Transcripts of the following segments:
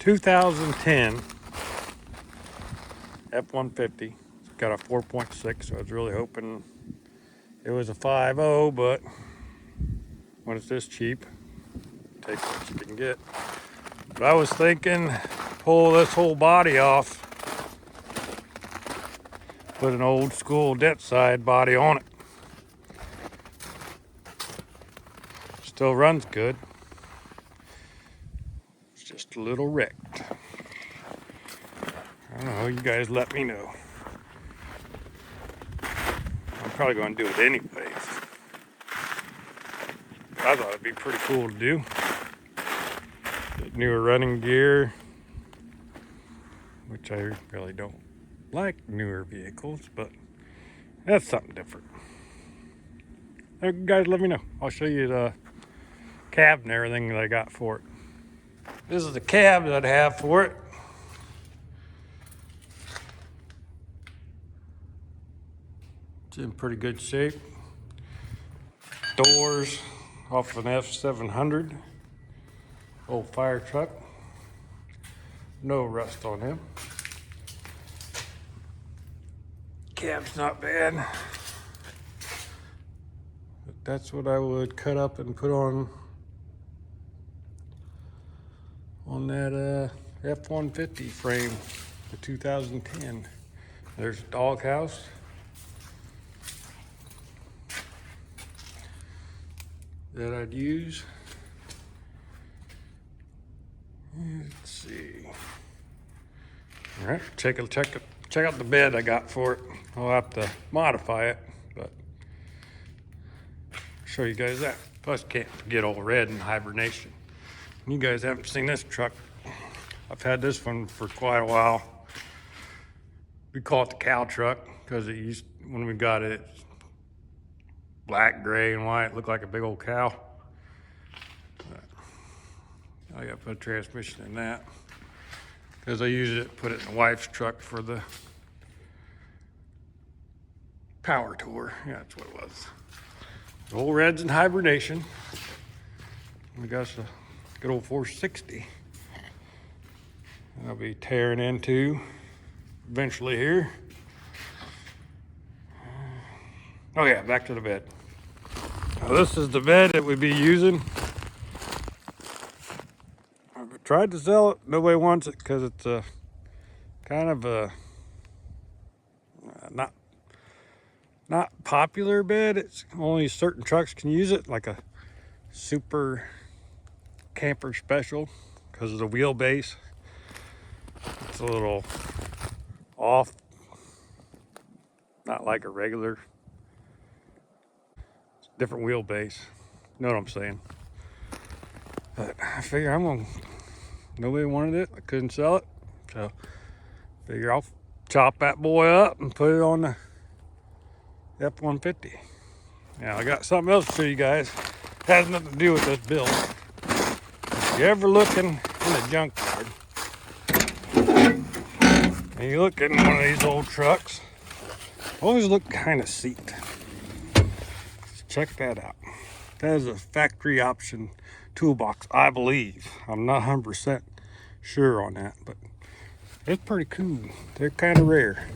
2010 F-150. It's got a 4.6, so I was really hoping it was a 5.0, but when it's this cheap, take what you can get. But I was thinking, pull this whole body off, put an old school Dentside body on it. Still runs good. It's just a little wrecked. I don't know, you guys let me know. I'm probably going to do it anyways. But I thought it'd be pretty cool to do. Get newer running gear, which I really don't like newer vehicles, but that's something different. You guys let me know. I'll show you the cab and everything that I got for it. This is the cab that I have for it. It's in pretty good shape. Doors off an F700. Old fire truck. No rust on him. Cab's not bad. But that's what I would cut up and put on that F-150 frame, the 2010. There's a doghouse. That I'd use. Let's see. All right, check out the bed I got for it. I'll have to modify it, but show you guys that. Plus, can't forget old Red in hibernation. You guys haven't seen this truck. I've had this one for quite a while. We call it the cow truck because when we got it, it's black, gray, and white. It looked like a big old cow. But I got to put a transmission in that because I used it, put it in the wife's truck for the power tour. Yeah, that's what it was. The old Red's in hibernation. We got a good old 460. I'll be tearing into eventually here. Oh yeah, back to the bed. Now this is the bed that we'd be using. I've tried to sell it. Nobody wants it because it's a kind of a not popular bed. It's only certain trucks can use it, like a super camper special because of the wheelbase. It's a little off, not like a regular. Different wheelbase. Know what I'm saying? But I figure nobody wanted it. I couldn't sell it. So figure I'll chop that boy up and put it on the F-150. Now I got something else to show you guys. Has nothing to do with this build. If you're ever looking in the junkyard and you look at one of these old trucks, always look kind of seat. Check that out. That is a factory option toolbox, I believe. I'm not 100% sure on that, but it's pretty cool. They're kind of rare.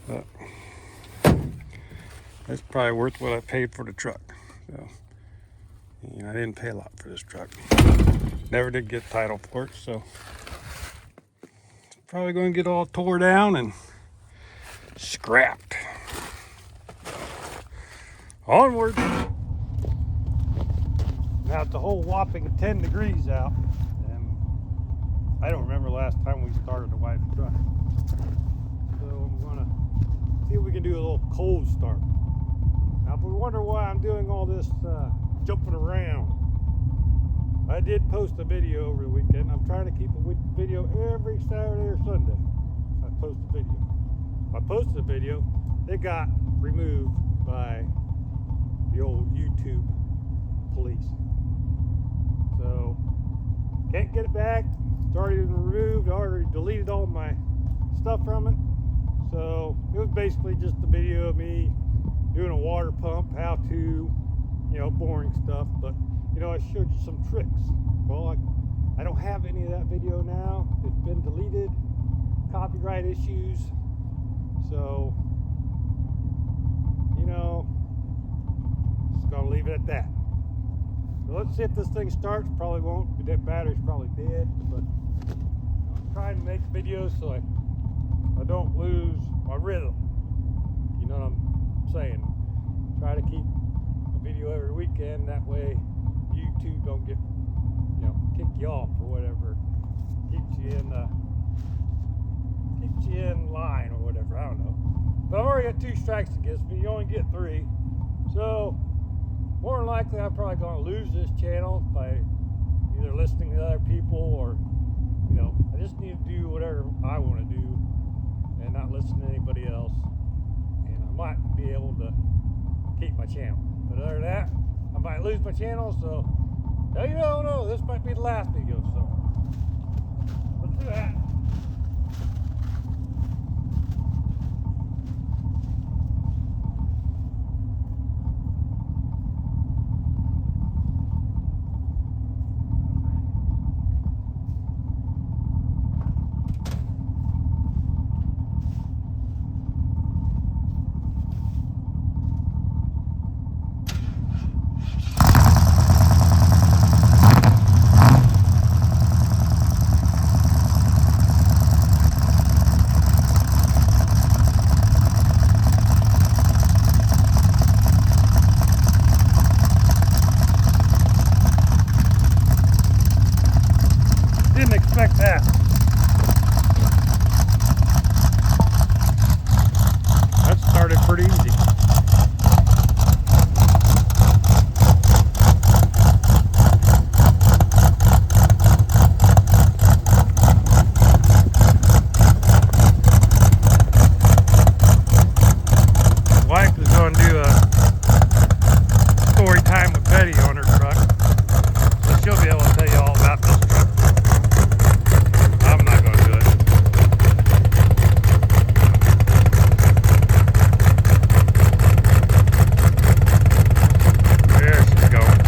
But that's probably worth what I paid for the truck. So, I didn't pay a lot for this truck. Never did get title for it, so it's probably going to get all tore down and scrapped. Onward. Now it's a whole whopping 10 degrees out, and I don't remember last time we started the wife's truck. So I'm gonna see if we can do a little cold start. Now if we wonder why I'm doing all this jumping around, I did post a video over the weekend. I'm trying to keep a video every Saturday or Sunday. I post a video. If I posted a video, it got removed by the old YouTube police. So can't get it back. It's already been removed. I already deleted all my stuff from it. So it was basically just a video of me doing a water pump, how to, boring stuff. But I showed you some tricks. Well, I don't have any of that video now. It's been deleted. Copyright issues. So, you know, just gonna leave it at that. So let's see if this thing starts. Probably won't. That battery's probably dead. But I'm trying to make videos so I don't lose my rhythm. You know what I'm saying? Try to keep a video every weekend. That way YouTube don't get, you know, kick you off or whatever. Keeps you in line or whatever. I don't know. But I've already got 2 strikes against me. You only get 3. So more than likely I'm probably going to lose this channel by either listening to other people or, you know, I just need to do whatever I want to do and not listen to anybody else. And I might be able to keep my channel. But other than that, I might lose my channel. So you don't know. This might be the last video. So let's do that. Didn't expect that. That started pretty easy. Wife is going to do a story time with Betty on her truck, so she'll be able to tell you all about this truck. I'm not going to do it. There she's going.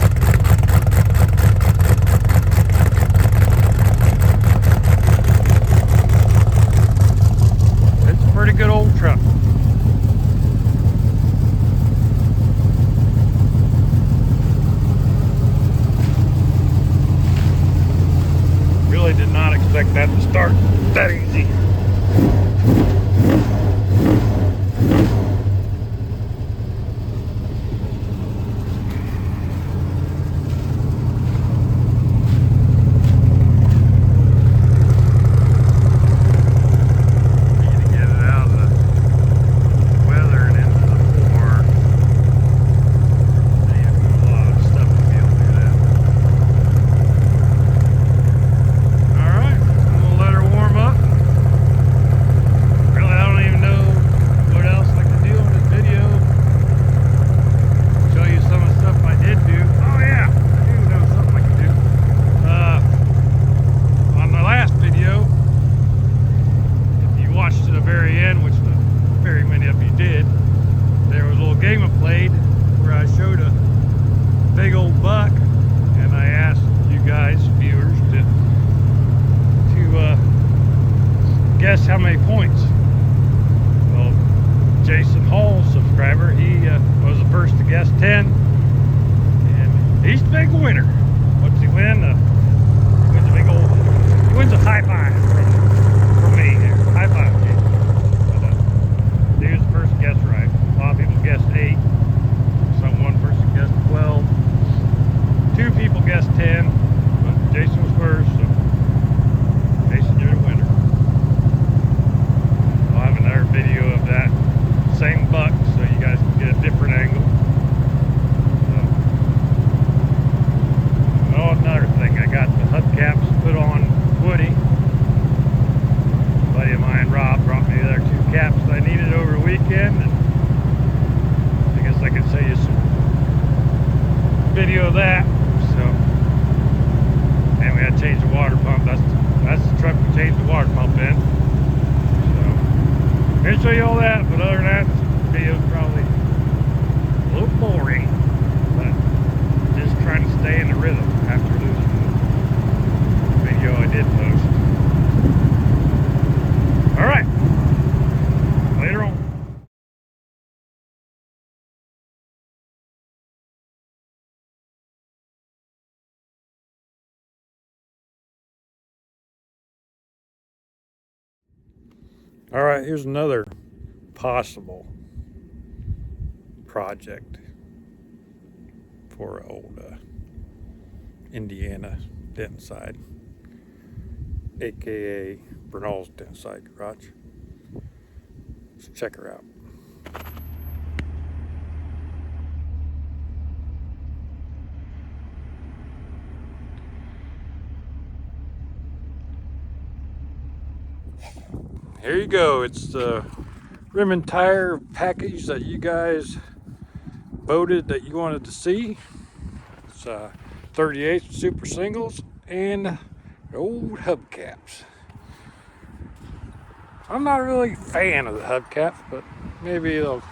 It's a pretty good old truck. Really did not expect that to start that easy. Game I played where I showed a big old buck, and I asked you guys, viewers, to guess how many points. Well, Jason Hall, subscriber, he was the first to guess 10, and he's the big winner. What's he win? He wins a big old, he wins a high five from me here. High five, Jason. But, he was the first to guess right. A lot of people guessed 8. One person guessed 12. 2 people guessed 10. But Jason was first, so Jason, you're the winner. I'll have another video of that same buck so you guys can get a different angle. So, oh, another thing, I got the hubcaps put on Woody. A buddy of mine, Rob, brought me the other 2 caps I needed over the weekend, and I guess I could show you some video of that. So, and we had to change the water pump. That's the truck we changed the water pump in. So, I'm gonna show you all that, but other than that, this video is probably a little boring, but just trying to stay in the rhythm after losing the getting loose. All right, later on. All right, here's another possible project for old Indiana Dentside, aka Bernal's Dentside Garage. Let's check her out. Here you go. It's the rim and tire package that you guys voted that you wanted to see. It's 38 super singles and old hubcaps. I'm not really a fan of the hubcaps, but maybe they'll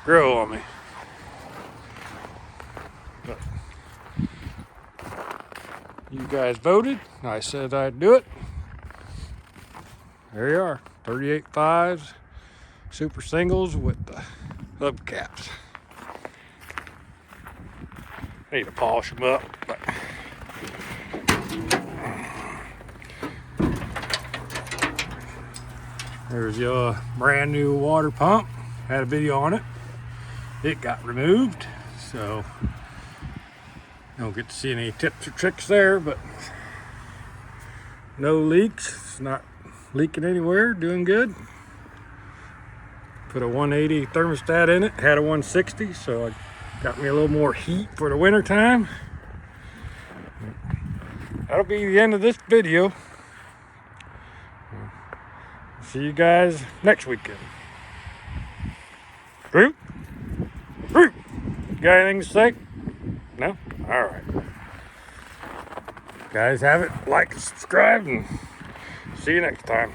grow on me. But you guys voted. I said I'd do it. There you are. 38 fives, super singles with the hubcaps. I need to polish them up, but there's your brand new water pump. Had a video on it. It got removed, so don't get to see any tips or tricks there, but no leaks. It's not leaking anywhere, doing good. Put a 180 thermostat in it, had a 160, so it got me a little more heat for the winter time. That'll be the end of this video. See you guys next weekend. Root? Root! Got anything to say? No? Alright. Guys have it, like and subscribe, and see you next time.